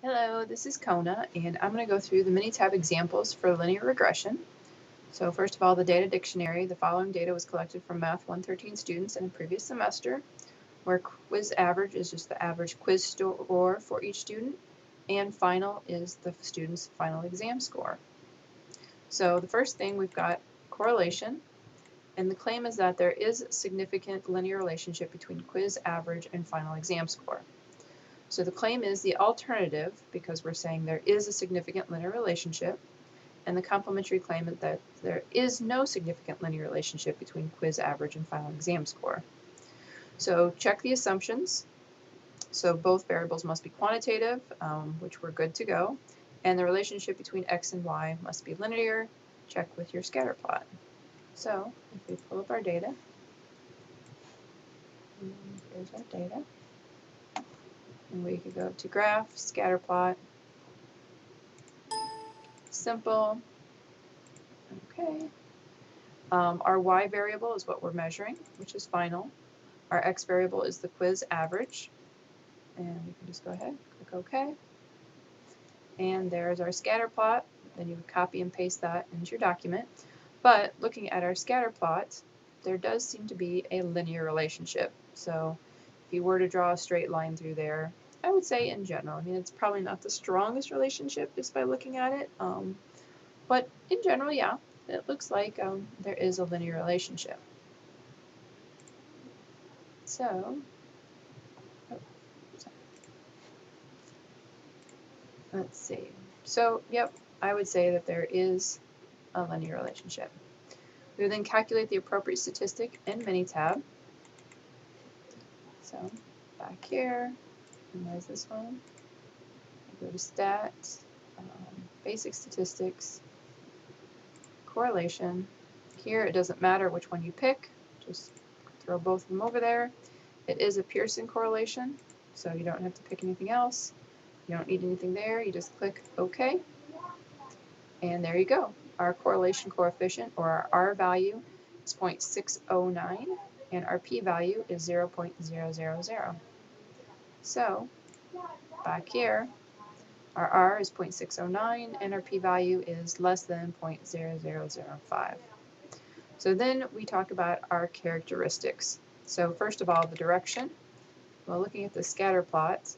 Hello, this is Kona, and I'm going to go through the Minitab examples for linear regression. So first of all, the data dictionary. The following data was collected from Math 113 students in a previous semester, where quiz average is just the average quiz score for each student, and final is the student's final exam score. So the first thing, we've got correlation, and the claim is that there is a significant linear relationship between quiz average and final exam score. So the claim is the alternative, because we're saying there is a significant linear relationship, and the complementary claim is that there is no significant linear relationship between quiz average and final exam score. So check the assumptions. So both variables must be quantitative, which we're good to go, and the relationship between x and y must be linear. Check with your scatter plot. So if we pull up our data, here's our data, and we could go to graph, scatter plot, simple. Okay. Our y variable is what we're measuring, which is final. Our x variable is the quiz average. And you can just go ahead, click OK. And there's our scatter plot. Then you would copy and paste that into your document. But looking at our scatter plot, there does seem to be a linear relationship. So if you were to draw a straight line through there, I would say in general, I mean, it's probably not the strongest relationship just by looking at it. But in general, yeah, it looks like there is a linear relationship. So, let's see. So, yep, I would say that there is a linear relationship. We would then calculate the appropriate statistic in Minitab. So, back here, minimize this one. Go to stats, basic statistics, correlation. Here, it doesn't matter which one you pick, just throw both of them over there. It is a Pearson correlation, so you don't have to pick anything else. You don't need anything there, you just click OK. And there you go. Our correlation coefficient, or our R value, is 0.609, and our P value is 0.000. So back here, our R is 0.609, and our P value is less than 0.0005. So then we talk about our characteristics. So first of all, the direction. Well, looking at the scatter plot,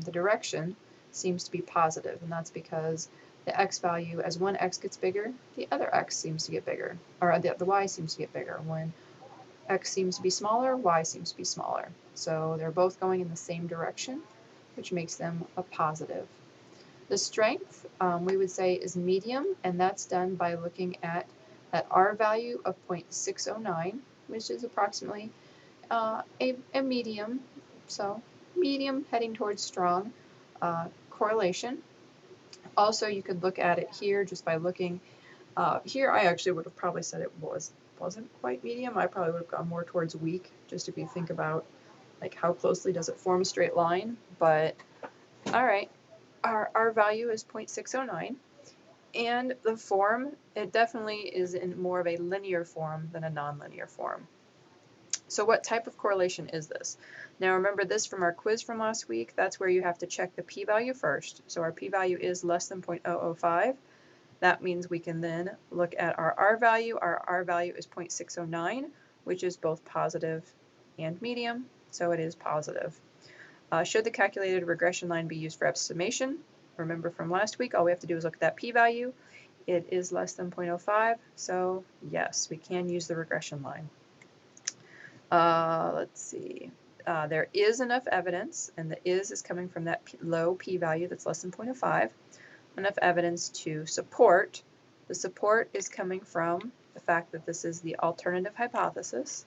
the direction seems to be positive, and that's because the x value, as one x gets bigger, the other x seems to get bigger, or the y seems to get bigger. When x seems to be smaller, y seems to be smaller. So they're both going in the same direction, which makes them a positive. The strength, we would say, is medium, and that's done by looking at that R value of 0.609, which is approximately a medium, so medium heading towards strong correlation. Also, you could look at it here just by looking. Here, I actually would have probably said it wasn't quite medium. I probably would have gone more towards weak, just if you think about like how closely does it form a straight line. But all right, our value is 0.609. And the form, it definitely is in more of a linear form than a nonlinear form. So what type of correlation is this? Now remember this from our quiz from last week, that's where you have to check the p-value first. So our p-value is less than 0.005. That means we can then look at our R value. Our R value is 0.609, which is both positive and medium, so it is positive. Should the calculated regression line be used for estimation? Remember from last week, all we have to do is look at that p-value. It is less than 0.05, so yes, we can use the regression line. Let's see. There is enough evidence, and the is coming from that low p-value that's less than 0.05, enough evidence to support. The support is coming from the fact that this is the alternative hypothesis,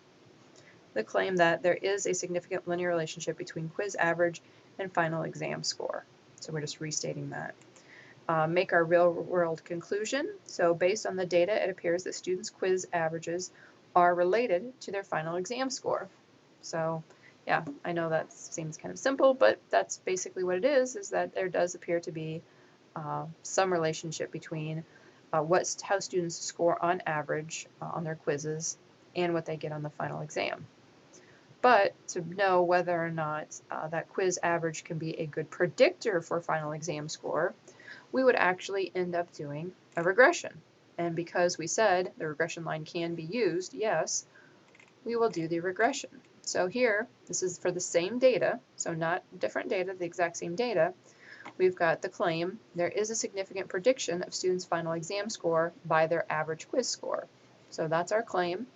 the claim that there is a significant linear relationship between quiz average and final exam score. So we're just restating that. Make our real-world conclusion. So based on the data, it appears that students' quiz averages are related to their final exam score. So yeah, I know that seems kind of simple, but that's basically what it is that there does appear to be some relationship between how students score on average on their quizzes and what they get on the final exam. But to know whether or not that quiz average can be a good predictor for final exam score, we would actually end up doing a regression. And because we said the regression line can be used, yes, we will do the regression. So here, this is for the same data, so not different data, the exact same data. We've got the claim, there is a significant prediction of students' final exam score by their average quiz score. So that's our claim.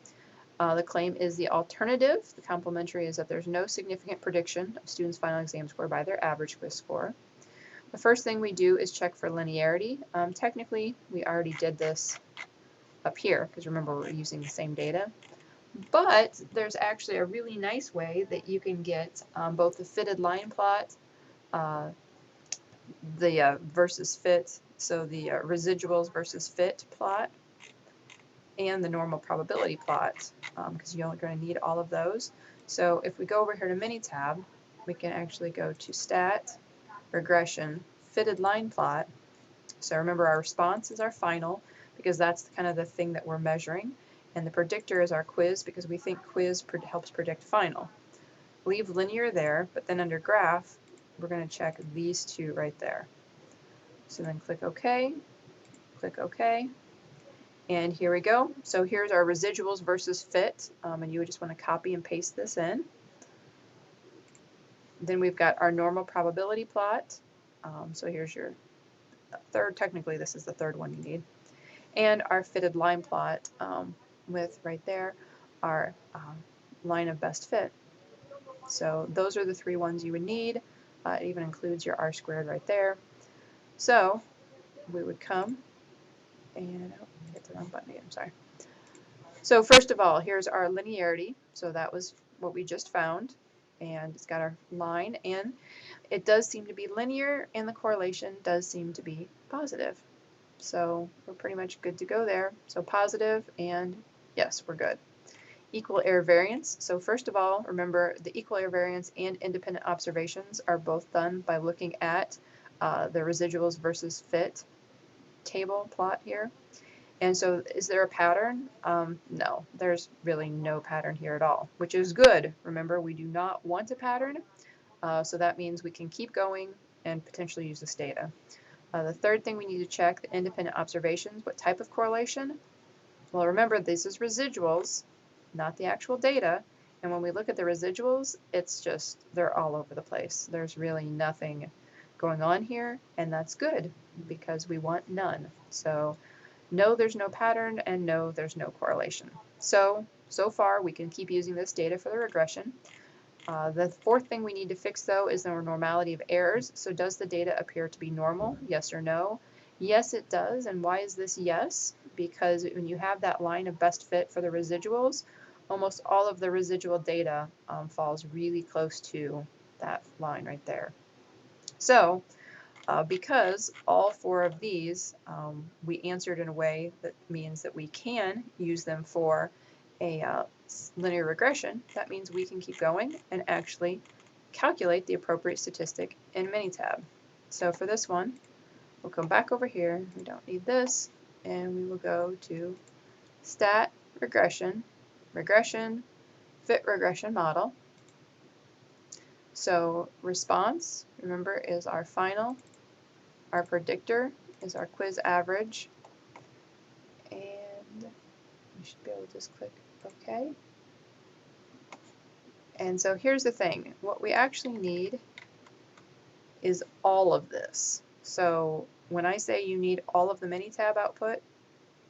The claim is the alternative. The complementary is that there's no significant prediction of students' final exam score by their average quiz score. The first thing we do is check for linearity. Technically, we already did this up here, because remember we're using the same data. But there's actually a really nice way that you can get both the fitted line plot, the versus fit, so the residuals versus fit plot, and the normal probability plot, because you're going to need all of those. So if we go over here to Minitab, we can actually go to Stat, Regression, Fitted Line Plot. So remember, our response is our final, because that's kind of the thing that we're measuring, and the predictor is our quiz, because we think quiz helps predict final. Leave linear there, but then under graph, we're going to check these two right there. So then click OK, and here we go. So here's our residuals versus fit, and you would just want to copy and paste this in. Then we've got our normal probability plot. So here's your third, technically this is the third one you need. And our fitted line plot with right there our line of best fit. So those are the three ones you would need. It even includes your R squared right there. So we would come and, oh, hit the wrong button again, sorry. So first of all, here's our linearity. So that was what we just found. And it's got our line, and it does seem to be linear, and the correlation does seem to be positive. So we're pretty much good to go there. So positive, and yes, we're good. Equal error variance. So first of all, remember the equal error variance and independent observations are both done by looking at the residuals versus fit table plot here. And so is there a pattern? No, there's really no pattern here at all, which is good. Remember, we do not want a pattern. So that means we can keep going and potentially use this data. The third thing we need to check, the independent observations. What type of correlation? Well, remember, this is residuals, not the actual data. And when we look at the residuals, it's just, they're all over the place. There's really nothing going on here, and that's good because we want none. So no, there's no pattern, and no, there's no correlation. So far we can keep using this data for the regression. The fourth thing we need to fix, though, is the normality of errors. So does the data appear to be normal? Yes or no? Yes, it does. And why is this yes? Because when you have that line of best fit for the residuals, almost all of the residual data falls really close to that line right there. So because all four of these we answered in a way that means that we can use them for a linear regression, that means we can keep going and actually calculate the appropriate statistic in Minitab. So for this one, we'll come back over here, we don't need this, and we will go to Stat, Regression, Regression, Fit Regression Model. So response, remember, is our final. Our predictor is our quiz average, and we should be able to just click OK. And so here's the thing, what we actually need is all of this. So when I say you need all of the Minitab output,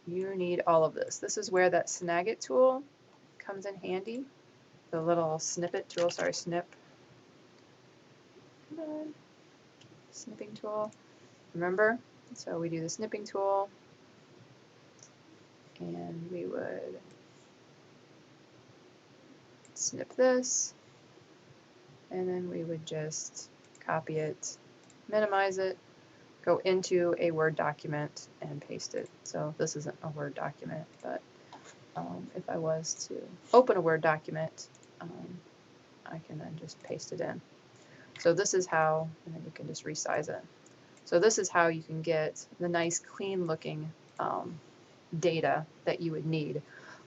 you need all of this. This is where that Snagit tool comes in handy, the little snippet tool, sorry, snipping tool. Remember? So we do the snipping tool, and we would snip this, and then we would just copy it, minimize it, go into a Word document, and paste it. So this isn't a Word document, but if I was to open a Word document, I can then just paste it in. So this is how, and then you can just resize it. So this is how you can get the nice, clean looking data that you would need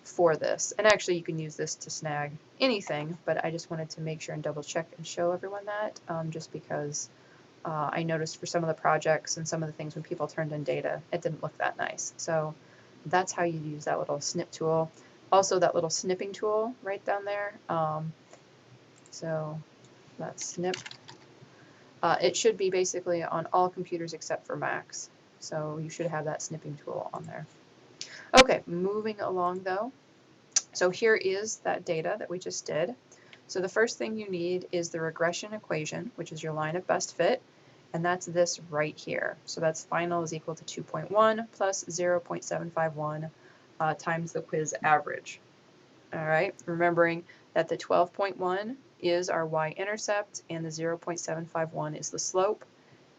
for this. And actually you can use this to snag anything, but I just wanted to make sure and double check and show everyone that, just because I noticed for some of the projects and some of the things when people turned in data, it didn't look that nice. So that's how you use that little snip tool. Also that little snipping tool right down there. So that snip, it should be basically on all computers except for Macs. So you should have that snipping tool on there. Okay, moving along though. So here is that data that we just did. So the first thing you need is the regression equation, which is your line of best fit, and that's this right here. So that's final is equal to 2.1 plus 0.751 times the quiz average. All right, remembering that the 12.1 is our y-intercept and the 0.751 is the slope,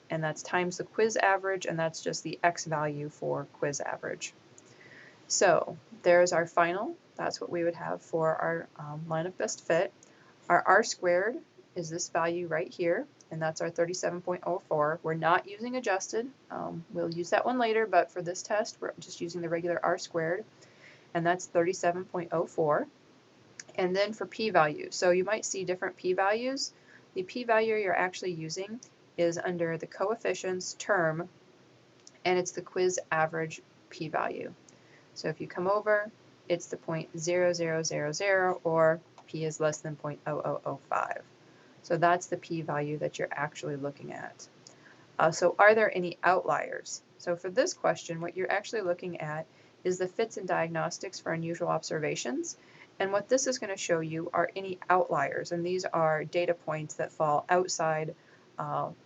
and that's times the quiz average, and that's just the x value for quiz average. So there's our final. That's what we would have for our line of best fit. Our r squared is this value right here, and that's our 37.04. We're not using adjusted. We'll use that one later, but for this test, we're just using the regular r squared, and that's 37.04. And then for p-value, so you might see different p-values. The p-value you're actually using is under the coefficients term, and it's the quiz average p-value. So if you come over, it's the 0.0000, or p is less than 0.0005. So that's the p-value that you're actually looking at. So are there any outliers? So for this question, what you're actually looking at is the fits and diagnostics for unusual observations. And what this is going to show you are any outliers. And these are data points that fall outside,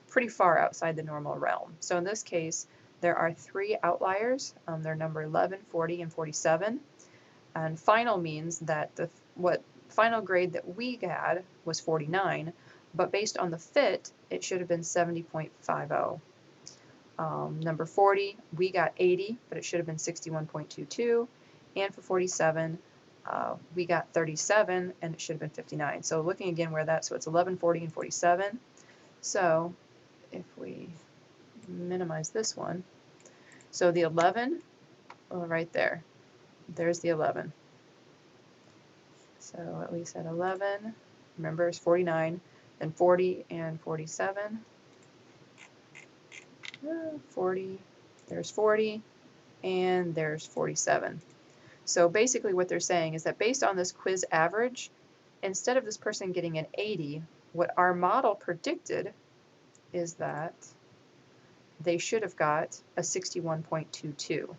pretty far outside the normal realm. So in this case, there are 3 outliers. They're number 11, 40, and 47. And final means that what final grade that we had was 49, but based on the fit, it should have been 70.50. Number 40, we got 80, but it should have been 61.22. And for 47, we got 37, and it should have been 59. So looking again where so it's 11, 40, and 47. So if we minimize this one, so the 11, right there, there's the 11. So at least at 11, remember it's 49, then 40 and 47. 40, there's 40, and there's 47. So basically what they're saying is that based on this quiz average, instead of this person getting an 80, what our model predicted is that they should have got a 61.22.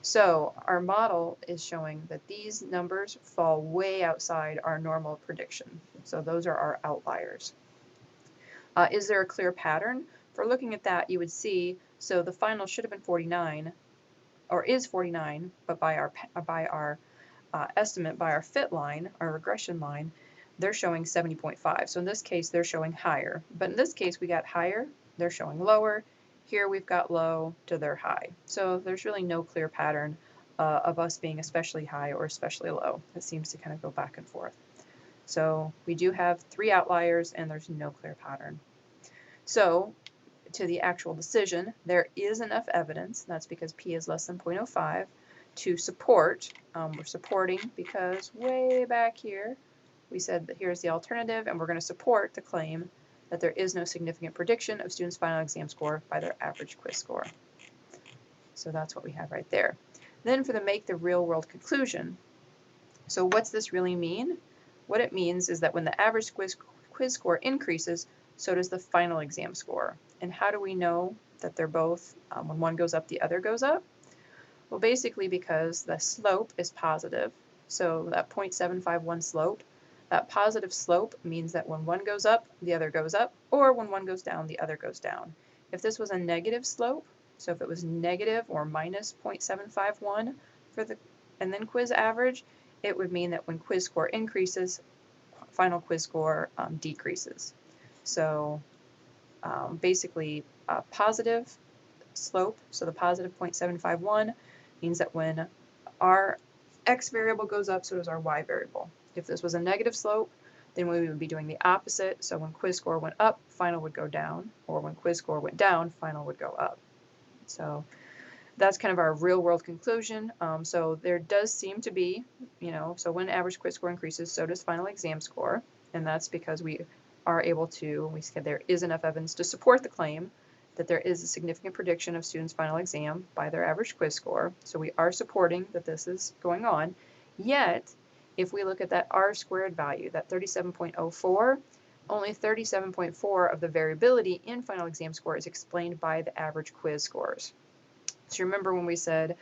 So our model is showing that these numbers fall way outside our normal prediction. So those are our outliers. Is there a clear pattern? For looking at that, you would see, so the final should have been 49, or is 49, but by our estimate, by our fit line, our regression line, they're showing 70.5. So in this case, they're showing higher. But in this case, we got higher, they're showing lower. Here we've got low to their high. So there's really no clear pattern of us being especially high or especially low. It seems to kind of go back and forth. So we do have 3 outliers, and there's no clear pattern. So to the actual decision, there is enough evidence, that's because p is less than 0.05, to support. We're supporting because way back here we said that here's the alternative, and we're going to support the claim that there is no significant prediction of students' final exam score by their average quiz score. So that's what we have right there. Then for the make the real world conclusion, so what's this really mean? What it means is that when the average quiz score increases, so does the final exam score. And how do we know that they're both, when one goes up, the other goes up? Well, basically because the slope is positive. So that 0.751 slope, that positive slope means that when one goes up, the other goes up, or when one goes down, the other goes down. If this was a negative slope, so if it was negative or minus 0.751 and then quiz average, it would mean that when quiz score increases, final quiz score decreases. So basically positive slope, so the positive 0.751 means that when our x variable goes up, so does our y variable. If this was a negative slope, then we would be doing the opposite. So when quiz score went up, final would go down, or when quiz score went down, final would go up. So that's kind of our real world conclusion. So there does seem to be, so when average quiz score increases, so does final exam score. And that's because we are able to, we said there is enough evidence to support the claim that there is a significant prediction of students' final exam by their average quiz score. So we are supporting that this is going on. Yet, if we look at that R squared value, that 37.04, only 37.4 of the variability in final exam score is explained by the average quiz scores. So remember when we said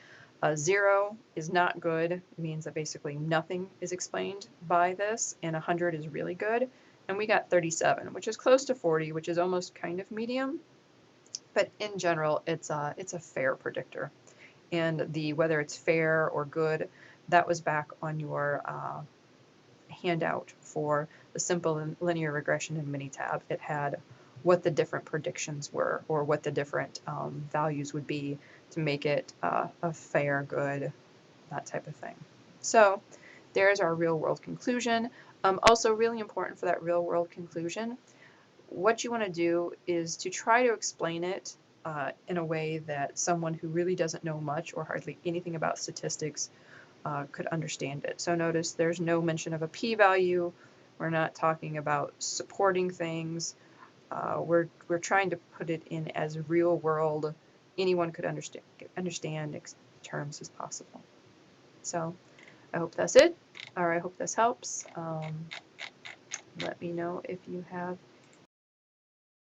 0 is not good, it means that basically nothing is explained by this, and 100 is really good. And we got 37, which is close to 40, which is almost kind of medium. But in general, it's a fair predictor. And whether it's fair or good, that was back on your handout for the simple and linear regression in Minitab. It had what the different predictions were, or what the different values would be to make it a fair, good, that type of thing. So there's our real world conclusion. Also really important for that real world conclusion, what you want to do is to try to explain it in a way that someone who really doesn't know much or hardly anything about statistics could understand it. So notice there's no mention of a p-value. We're not talking about supporting things. We're trying to put it in as real world, anyone could understand terms as possible. So I hope that's it, or I hope this helps. Let me know if you have